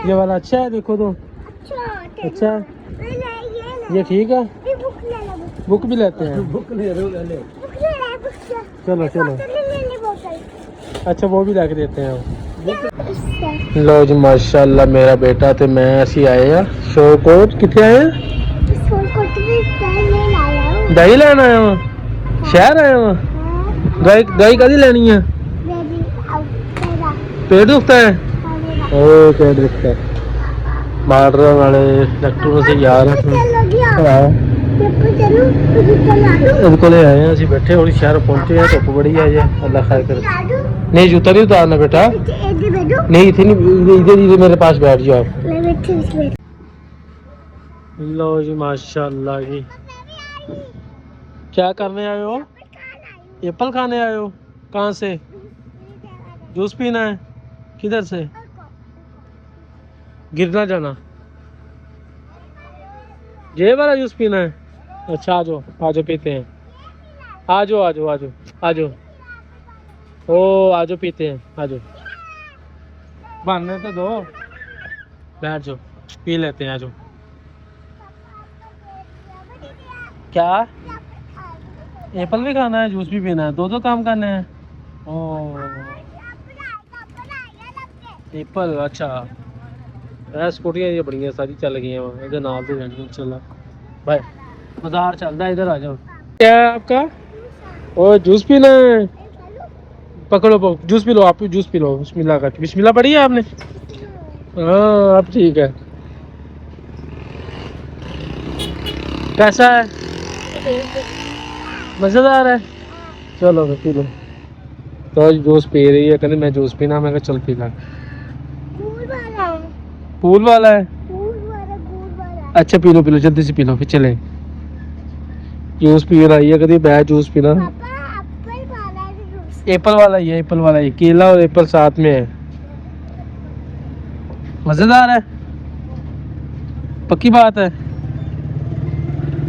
ये वाला अच्छा है, देखो तो अच्छा है। ये ठीक है, बुक भी लेते हैं। चलो चलो, अच्छा वो भी ला के देते हैं। लो जी माशाल्लाह मेरा बेटा तो मैं ऐसे आए हैं शोकोट। कितने आए हैं? दही लेना आया वहाँ, शहर आया वहाँ। दही कदी लेनी है? पेट दुखता है? ओ पेट दुखता है। मार्डर वाले डॉक्टर से यार को ले आए हैं। ਅਸੀਂ बैठे और शहर पहुंचे हैं। धुप बड़ी है ये, अल्लाह खैर करे। नहीं जूता नहीं उतारना बेटा, नहीं इधर नहीं, इधर मेरे पास बैठ जाओ आप। लो जी माशाल्लाह जी, क्या करने आए हो? एप्पल खाने आए हो? कहाँ से? जूस पीना है? किधर से? गिरना जाना, ये वाला जूस पीना है? अच्छा आ जाओ आ जाओ पीते हैं। आ जाओ आ जाओ आ जाओ आ जाओ, ओ आ जाओ पीते हैं, आ जाओ। बनने तो दो, बैठ जाओ पी लेते हैं, आ जाओ। क्या एप्पल भी खाना है, जूस भी पीना है, दो काम करने हैं? ओ एप्पल, अच्छा स्कूटियाँ ये बड़ी हैं सारी चल गई हैं वहाँ, इधर नाल से जानी चला भाई, बाजार चलता है, इधर आ जाओ। क्या है आपका? ओ जूस पीना है, पकड़ो जूस पी लो, आप जूस पी लो। बिस्मिल्लाह का बिस्मिल्लाह पढ़ी है आपने? हाँ अब ठीक है। कैसा है? मज़ेदार है? चलो पी लो। तो जूस पी रही है, कहते मैं जूस पीना, मैं चल पी ला। पूल वाला है? अच्छा पी लो जल्दी से पी लो फिर चले। जूस पी रही है, कभी बैठ जूस पीना। एप्पल वाला ही है, एप्पल वाला ही, केला और एप्पल साथ में है। मजेदार है, पक्की बात है।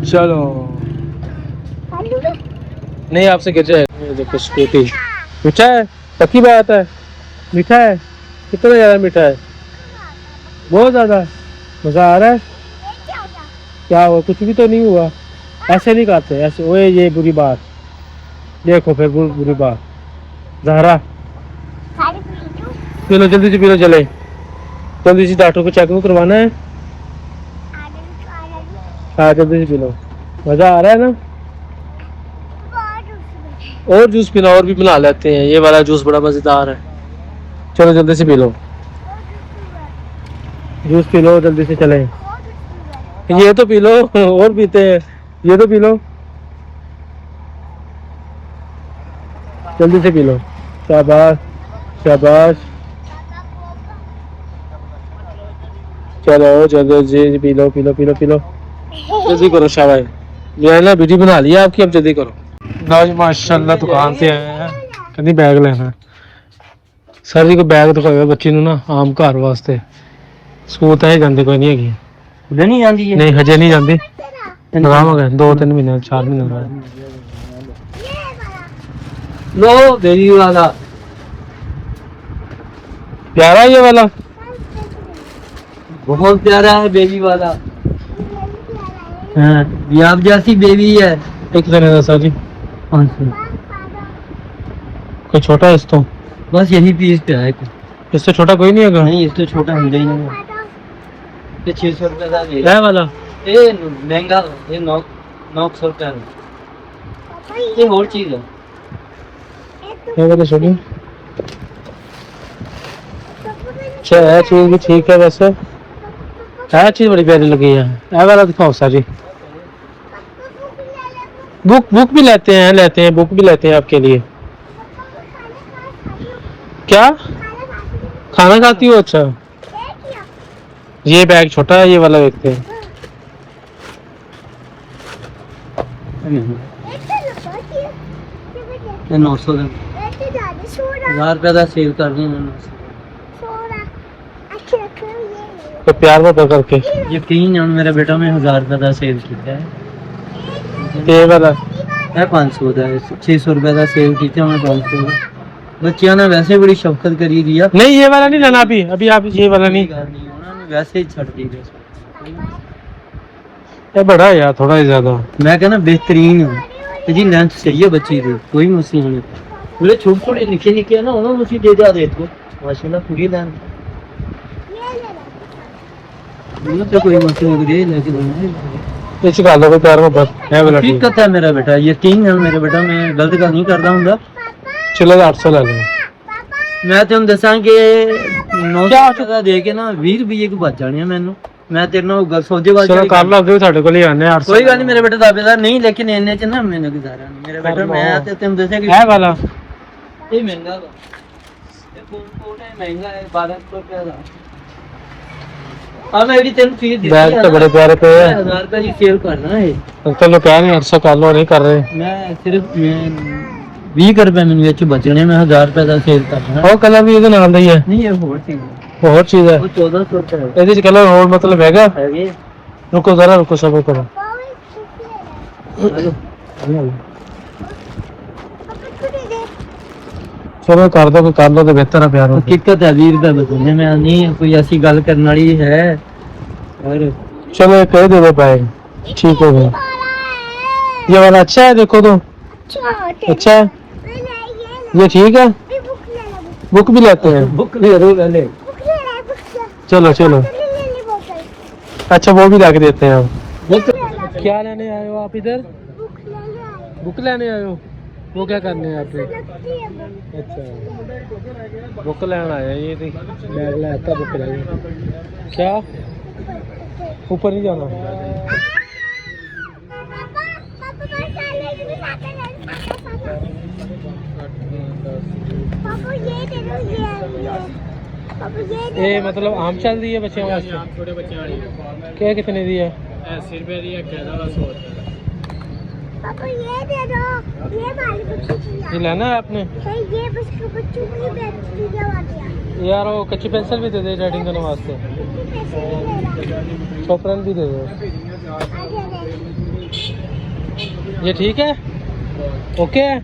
चलो नहीं आपसे गिर जाए। देखो स्कूटी, मीठा है, पक्की बात है। मीठा है? कितना ज़्यादा मीठा है? बहुत ज़्यादा। मज़ा आ रहा है? क्या हुआ? कुछ भी तो नहीं हुआ, ऐसे नहीं खाते ऐसे। ओए ये बुरी बात, देखो फिर बुरी बात। ज़हरा पी लो जल्दी से, पी लो चले जल्दी से, डॉक्टर को चेकअप करवाना है। हाँ जल्दी से पी लो, मज़ा आ रहा है ना? और जूस पीना, और भी बना लेते हैं, ये वाला जूस बड़ा मज़ेदार है। चलो जल्दी से P low, juice P low जल्दी से चले। ये तो पी लो, और पीते हैं, ये तो पी लो जल्दी से पी लो। शाबाश शाबाश, चलो जल्दी P low P low P low P low, जल्दी करो। शाबाश, जो है ना वीडियो बना लिया आपकी, अब जल्दी करो। ना जी माशाल्लाह दुकान से आए हैं, कहती बैग लेना। सर जी को बैग दिखाया बच्ची ना, आम घर वास्ते। स्कूल तो जाते कोई नहीं है, नहीं हजे नहीं जाती, आराम हो गए 2-3 महीने 4 महीने बाद। लो बेबी वाला प्यारा है, ये वाला बहुत प्यारा है, बेबी वाला। हाँ आप जैसी बेबी है। एक देने सर जी, 500। कोई छोटा है इस तो? बस यही पीस पे है, इससे छोटा कोई नहीं होगा? नहीं इससे छोटा मिल ही नहीं। ये 600 रुपये का है वाला, ये महंगा, ये 900 रुपये का। ये और चीज है, ये वाला छोटी। अच्छा है चीज भी ठीक है, वैसे है चीज बड़ी प्यारी लगी है। ये वाला दिखाओ सर जी। बुक भी लेते हैं बुक भी लेते हैं आपके लिए। क्या खाना खाती हो? अच्छा ये बैग छोटा है, ये वाला देखते हैं। 900 1000 रुपये का सेल कर दें तो प्यार बता करके। यकीन है मेरा बेटा, मैं 1000 रुपये का सेल किया है। ये वाला है 500 का, 600 रुपये का सेल किया मैं 500 का। बच्चियां ने वैसे बड़ी शफकत करी दिया। नहीं ये वाला नहीं लेना अभी आप ये वाला नहीं, वैसे ही छड़ दी बस। ये बड़ा है यार थोड़ा ही ज्यादा। मैं कहना बेहतरीन है जी, लेंथ सही है बच्ची की, कोई मसला नहीं। बोले छोटे छोटे निके निके ना उन्होंने मुझे दे दिया दे तो माशाल्लाह पूरी लेंथ तो कोई मसला नहीं लेकिन इस गल कोई प्यार मोहब्बत है वाला ठीक हकीकत है मेरा बेटा, यकीन है मेरे बेटा, मैं गलत गल नहीं करता हूँ। चलो 800 ले लो। मैं तेन दसा कि 900 ਦਾ ਦੇ ਕੇ ਨਾ 20 ਰੁਪਏ ਕੋ ਬਚ ਜਾਣੀ ਮੈਨੂੰ। ਮੈਂ ਤੇਰੇ ਨਾਲ ਗੱਲ ਸੌਦੇ ਵਾਲੀ ਚਲੋ ਕਰ ਲਾ ਦੇ ਸਾਡੇ ਕੋਲ ਹੀ ਆਨੇ 800 ਕੋਈ ਗੱਲ ਨਹੀਂ ਮੇਰੇ ਬੇਟੇ ਦਾਬੇਦਾਰ ਨਹੀਂ, ਲੇਕਿਨ ਇੰਨੇ ਚ ਨਾ ਮੈਨੂੰ ਗੁਜ਼ਾਰਾ ਨਹੀਂ ਮੇਰੇ ਬੇਟਾ। ਮੈਂ ਤੇ ਤੈਨੂੰ ਦੱਸਿਆ ਕਿ ਇਹ ਵਾਲਾ ਇਹ ਮਹਿੰਗਾ ਵਾ, ਇਹ ਕੋਟ ਹੈ ਮਹਿੰਗਾ ਹੈ 1200 ਰੁਪਏ ਦਾ। ਆ ਮੈਂ ਵੀ ਤੈਨੂੰ ਚੀਜ਼ ਦਿੱਤੀ बैग तो बड़े प्यारे पे है। 1000 ਰੁਪਏ ਦੀ ਸੇਲ ਕਰਨਾ ਹੈ। चलो कह नहीं 800 कर लो नहीं कर रहे। ਮੈਂ ਸਿਰਫ 20 ਰੁਪਏ ਮੈਨੂੰ ਇਹ ਚ ਬਚਣੇ, ਮੈਂ 1000 ਰੁਪਏ ਦਾ ਸੇਲ ਕਰਨਾ। ਉਹ ਕਲਰ ਵੀ ਇਹਦੇ ਨਾਲ ਦਾ ਹੀ ਹੈ। ਨਹੀਂ ਇਹ ਹੋਰ ਚੀਜ਼ ਹੈ, ਹੋਰ ਚੀਜ਼ ਹੈ। ਉਹ 1400 ਰੁਪਏ ਹੈ। ਇਹਦੇ ਚ ਕਲਰ ਹੋਰ मतलब ਹੈਗਾ। ਹੈਗੇ रुको जरा रुको सबर करो। चलो कर दो कोई कर लो तो बेहतर है प्यार हो। हकीकत है 20 रुपए बचने में नहीं कोई ऐसी गल करने वाली है। और चलो ये कह दे दो बैग ठीक हो गया। ये वाला अच्छा है देखो तो अच्छा है ये ठीक है। बुक भी लेते हैं। बुक ले लो पहले। चलो चलो अच्छा वो भी ला के देते हैं हम। क्या लेने आए हो आप इधर? बुक लेने आए हो? वो क्या करने हैं आप? अच्छा बुक लेना आया ये बैग लाता बुक ले क्या ऊपर नहीं जाना। ये मतलब आम चल रही है बच्चों वास्ते छोटे बच्चों वाली क्या कितने दी है? 80 रुपए दी है कहना वाला 100 पापा ये दे दो, ये वाली बच्ची ये लेना है आपने? ये बस के बच्चों को पेंसिल दिया दिया यार वो कच्ची पेंसिल भी दे दे राइटिंग करने वास्ते। चॉकलेट भी दे दो। ये ठीक है ओके है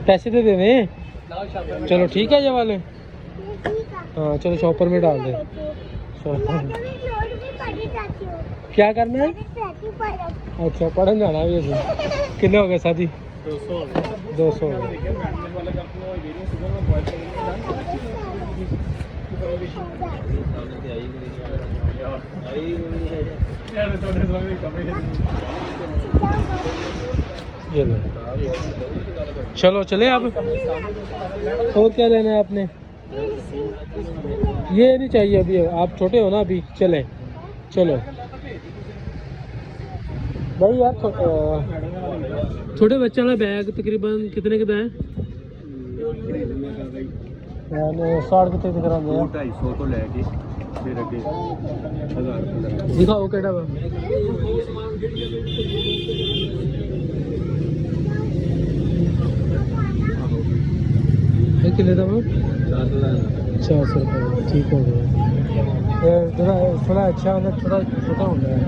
पैसे दे देने। चलो ठीक है ये वाले हाँ चलो शॉपर में डाल दे। क्या करना है? अच्छा पढ़न जाना भी अभी कितने हो गए शादी? 200 ये लो चलो चले आप। और क्या लेना है आपने? ये नहीं चाहिए अभी आप छोटे हो ना अभी। चले चलो भाई यार छोटे बच्चे वाला बैग तकरीबन कितने का है? 60 कितने दिख रहा है? 250 तो लेके फिर अगे 1000 दिखाओ केड़ा वा कितने का? 400 रुपये ठीक हो गया। थोड़ा अच्छा होना थोड़ा छोटा होना है।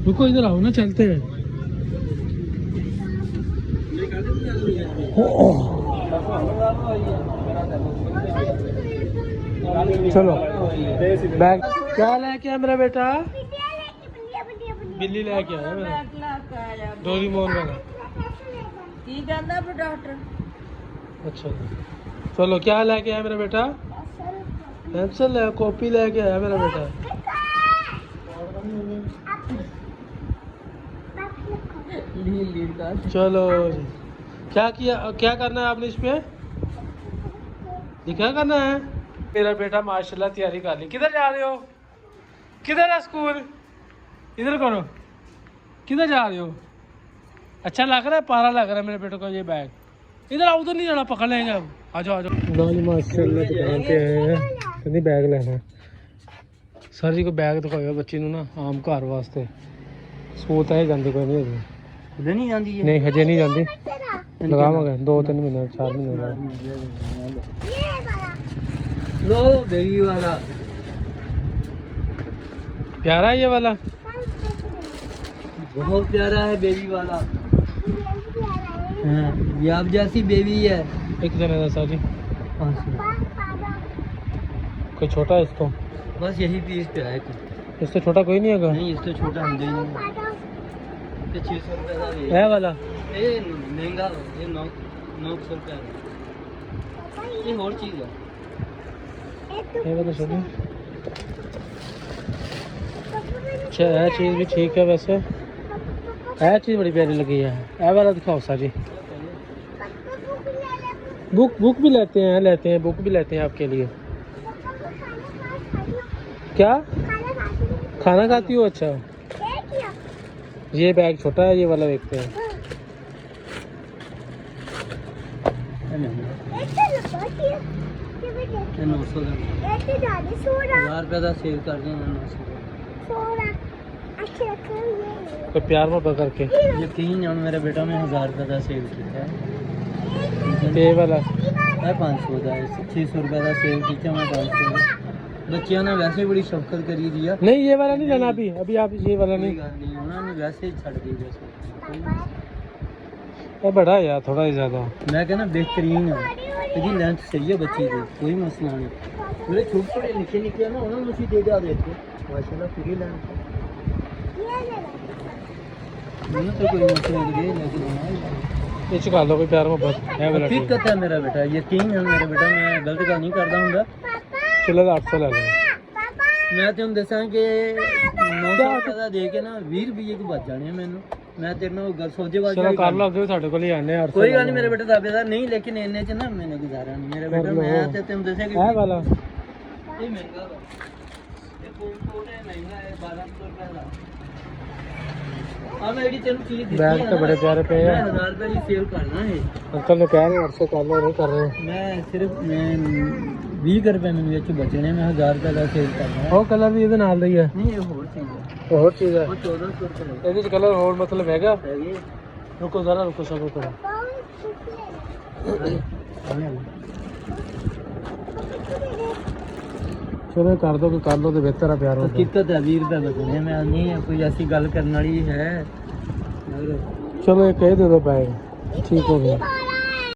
रुको इधर आओ ना चलते हैं। चलो बैग क्या लेके आया मेरा बेटा? बिल्ली लेके आया मेरा डोरीमोन वाला। डॉक्टर अच्छा चलो क्या लेके आया मेरा बेटा? पेंसिल है कॉपी लेके आया मेरा बेटा। चलो क्या करना है आपने इसमें? क्या करना है? मेरा बेटा माशाल्लाह तैयारी कर ली। किधर जा रहे हो? किधर है स्कूल? इधर करो किधर जा रहे हो? अच्छा लग रहा है पारा लग रहा है मेरे बेटे को ये बैग। इधर आओ उधर नहीं जाना पकड़ लेंगे अब। आ जाओ माशाल्लाह दुकान पे आए हैं कहती बैग लेना है। सर जी को बैग दिखाओ बच्ची ना आम घर वास्ते सूत है जाती कोई नहीं हजे नहीं जाती है। नहीं हजे नहीं जाती लगावांगे 2-3 महीने 4 महीने लो बेबी वाला प्यारा है ये वाला बहुत प्यारा है बेबी वाला। हाँ ये आप जैसी बेबी है। एक जने का सर जी 500। कोई छोटा है इसको? बस यही पीस पे है कि इससे छोटा कोई नहीं है? नहीं इससे छोटा हम दे नहीं ये 600 रुपए का है। है वाला ये महंगा ये 900 रुपए का। ये और चीज है ये वाला छोटी अच्छा है, चीज़ भी ठीक है वैसे है, चीज़ बड़ी प्यारी लगी है। ये वाला दिखाओ सर जी। बुक भी लेते हैं बुक भी लेते हैं आपके लिए। क्या खाना खाती हो? अच्छा ये बैग छोटा है, ये वाला देखते हैं। ये 900 का 1000 रुपए का सेल कर दें 900 कोई प्यार मोहब्बत करके। यकीन है मेरे बेटा ने 1000 रुपए का सेल किया है। ये वाला है 500 का 600 रुपए का सेल किया मैं 500 का। बच्चियां ने वैसे बड़ी शफकत करी दिया। नहीं ये वाला नहीं लेना अभी आप ये वाला कोई नहीं। गल नहीं उन्होंने वैसे ही छड़ दी जैसे ये बड़ा है यार थोड़ा ही ज़्यादा। मैं कहना बेहतरीन है जी लेंथ सही है बच्ची की कोई मसला नहीं। मेरे छोटे छोटे निके निके ना उन्होंने मुझे दे जा देते माशाल्लाह पूरी लेंथ मैंने तो कोई मसला नहीं लेकिन ये चुका लो कोई प्यार मोहब्बत है वाला ठीक। हकीकत है मेरा बेटा यकीन है मेरे बेटा मैं गलत का नहीं करता हूँ चलो 800 ले लो। मैं तेन दसा कि 900 रुपए का दे के ना 20 रुपये को बच जाने मैंने मैं तेरे को गल सोचे बात चलो कर लो अगे साडे कोल ही आने 800 कोई गल नहीं मेरे बेटे दावेदार नहीं लेकिन इन्ने च ना मैंने गुजारा नहीं मेरे बेटा मैं ते तेन दसा कि है वाला ये महंगा है ये कोट है महंगा है 1200 रुपए का। अब मेरी तेन चीज दी बैग तो बड़े प्यारे पे हैं। 1000 रुपए की सेल करना है अंकल ने कह रहे 800 कर लो, नहीं कर रहे। मैं सिर्फ मैं 20 रुपए मैंने ਵਿੱਚ बचने में 1000 रुपए का सेल करना है। ਉਹ ਕਲਰ ਵੀ ਇਹਦੇ ਨਾਲ ਦਾ ਹੀ ਹੈ। नहीं ये और चीज है ਹੋਰ ਚੀਜ਼ ਹੈ वो 1400 रुपए ਇਹਦੇ ਚ ਕਲਰ ਹੋਰ ਮਤਲਬ ਹੈਗਾ। है ये रुको जरा रुको सब रुको। चलो कर दो कि कर लो तो बेहतर है प्यार होता। हकीकत है 20 रुपए बचने में नहीं है कोई ऐसी गल करने वाली है। चलो ये कह दे दो बैग ठीक हो गया।